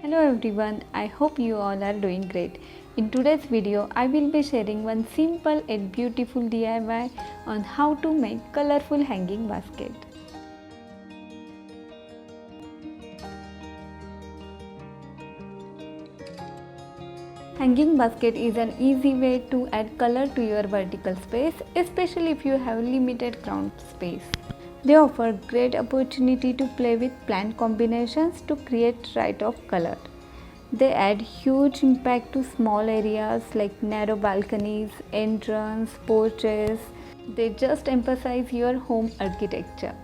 Hello everyone, I hope you all are doing great. In today's video, I will be sharing one simple and beautiful DIY on how to make colorful hanging basket. Hanging basket is an easy way to add color to your vertical space, especially if you have limited ground space. They offer great opportunity to play with plant combinations to create riot of color. They add huge impact to small areas like narrow balconies, entrance, porches. They just emphasize your home architecture.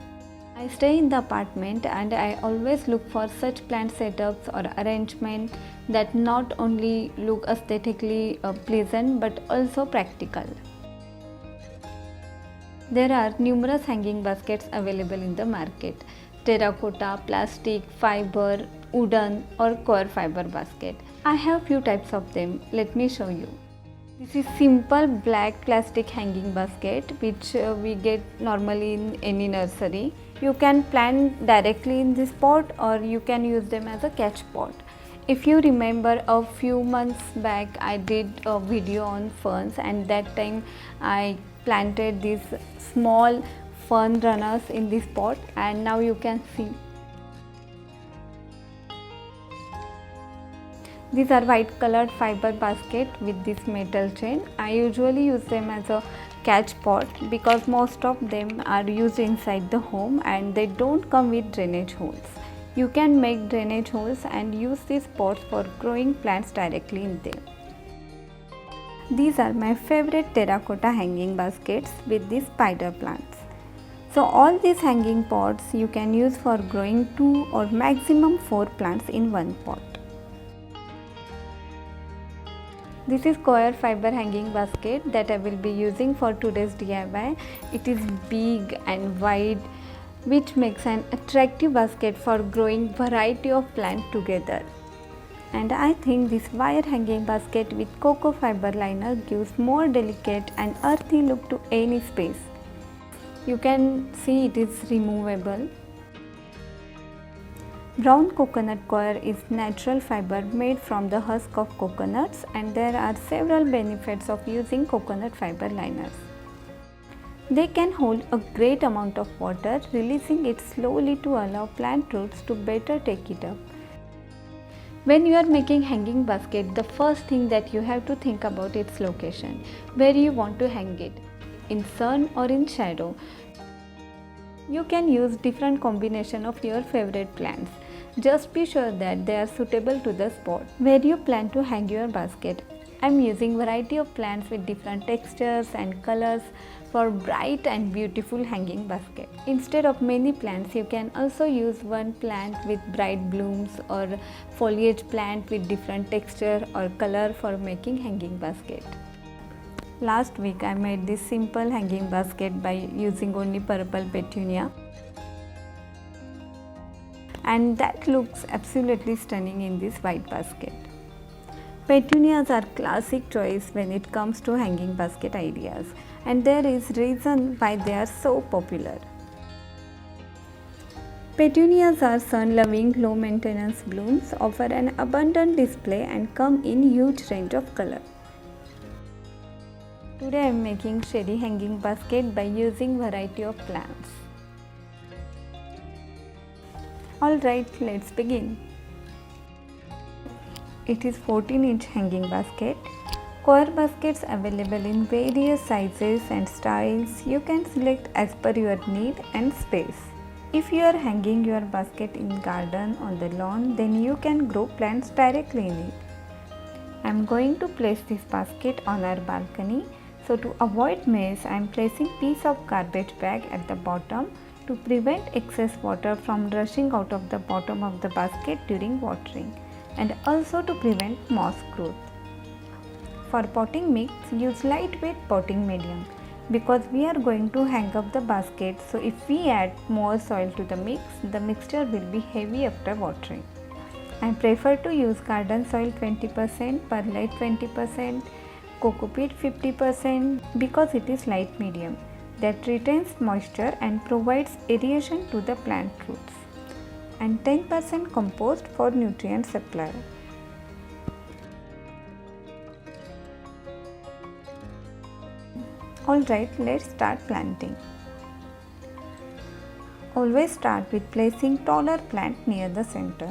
I stay in the apartment and I always look for such plant setups or arrangement that not only look aesthetically pleasant but also practical. There are numerous hanging baskets available in the market: terracotta, plastic, fiber, wooden or coir fiber basket. I have few types of them. Let me show you. This is simple black plastic hanging basket which we get normally in any nursery. You can plant directly in this pot or you can use them as a catch pot. If you remember, a few months back I did a video on ferns, and that time I planted these small fern runners in this pot, and now you can see these are white colored fiber basket with this metal chain. I usually use them as a catch pot because most of them are used inside the home and they don't come with drainage holes. You can make drainage holes and use these pots for growing plants directly in them. These are my favorite terracotta hanging baskets with these spider plants. So all these hanging pots you can use for growing 2 or maximum 4 plants in one pot. This is coir fiber hanging basket that I will be using for today's DIY. It is big and wide, which makes an attractive basket for growing variety of plants together. And I think this wire hanging basket with cocoa fiber liner gives more delicate and earthy look to any space. You can see it is removable. Brown coconut coir is natural fiber made from the husk of coconuts, and there are several benefits of using coconut fiber liners. They can hold a great amount of water, releasing it slowly to allow plant roots to better take it up. When you are making hanging basket, the first thing that you have to think about its location, where you want to hang it, in sun or in shadow. You can use different combination of your favorite plants. Just be sure that they are suitable to the spot where you plan to hang your basket. I am using variety of plants with different textures and colors for bright and beautiful hanging basket. Instead of many plants, you can also use one plant with bright blooms or foliage plant with different texture or color for making hanging basket. Last week I made this simple hanging basket by using only purple petunia, and that looks absolutely stunning in this white basket. Petunias are classic choice when it comes to hanging basket ideas, and there is reason why they are so popular. Petunias are sun-loving, low-maintenance blooms, offer an abundant display and come in huge range of color. Today I am making shady hanging basket by using variety of plants. Alright, let's begin. It is 14-inch hanging basket. Coir baskets available in various sizes and styles. You can select as per your need and space. If you are hanging your basket in garden on the lawn, then you can grow plants directly in it. I am going to place this basket on our balcony. So to avoid mess, I am placing piece of garbage bag at the bottom to prevent excess water from rushing out of the bottom of the basket during watering, and also to prevent moss growth. For potting mix, use lightweight potting medium because we are going to hang up the basket, so if we add more soil to the mix, the mixture will be heavy after watering. I prefer to use garden soil 20%, perlite 20%, coco peat 50% because it is light medium that retains moisture and provides aeration to the plant roots. and 10% compost for nutrient supply. Alright, let's start planting. Always start with placing taller plant near the center.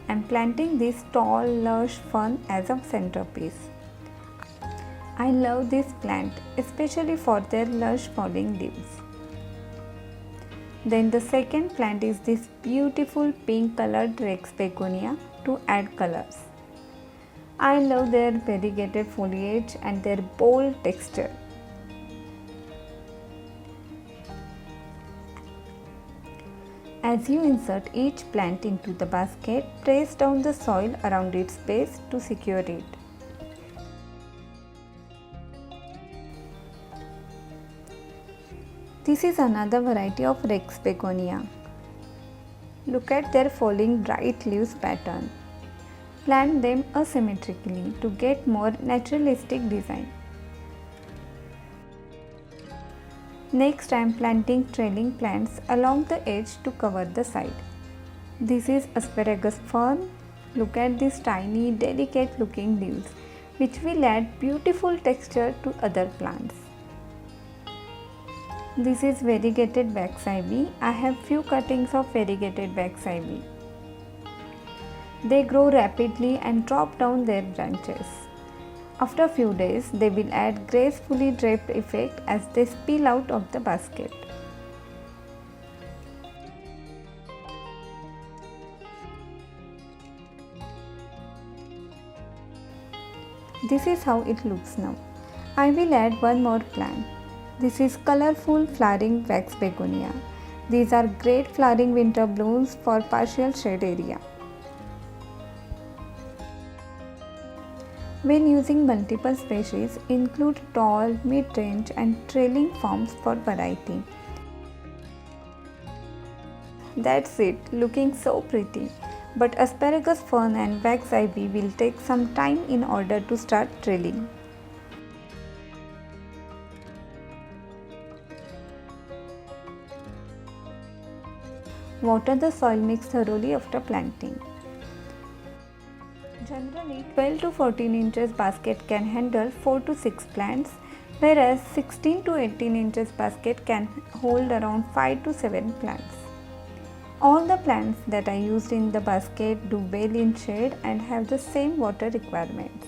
I am planting this tall lush fern as a centerpiece. I love this plant, especially for their lush falling leaves. Then the second plant is this beautiful pink colored Rex Begonia to add colors. I love their variegated foliage and their bold texture. As you insert each plant into the basket, press down the soil around its base to secure it. This is another variety of Rex Begonia. Look at their falling bright leaves pattern. Plant them asymmetrically to get more naturalistic design. Next, I am planting trailing plants along the edge to cover the side. This is Asparagus fern. Look at these tiny, delicate looking leaves, which will add beautiful texture to other plants. This is variegated wax ivy. I have few cuttings of variegated wax ivy. They grow rapidly and drop down their branches. After a few days, they will add gracefully draped effect as they spill out of the basket. This is how it looks now. I will add one more plant. This is colorful flowering wax begonia. These are great flowering winter blooms for partial shade area. When using multiple species, include tall, mid-range and trailing forms for variety. That's it, looking so pretty. But asparagus fern and wax ivy will take some time in order to start trailing. Water the soil mix thoroughly after planting. Generally, 12 to 14 inches basket can handle 4 to 6 plants, whereas 16 to 18 inches basket can hold around 5 to 7 plants. All the plants that I used in the basket do well in shade and have the same water requirements.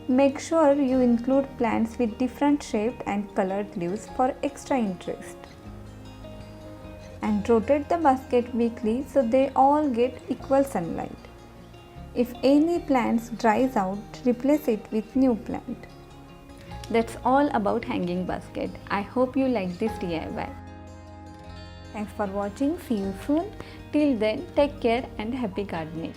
Make sure you include plants with different shaped and colored leaves for extra interest. And rotate the basket weekly so they all get equal sunlight. If any plants dries out, replace it with new plant. That's all about hanging basket. I hope you like this DIY. Thanks for watching. See you soon. Till then, take care and happy gardening.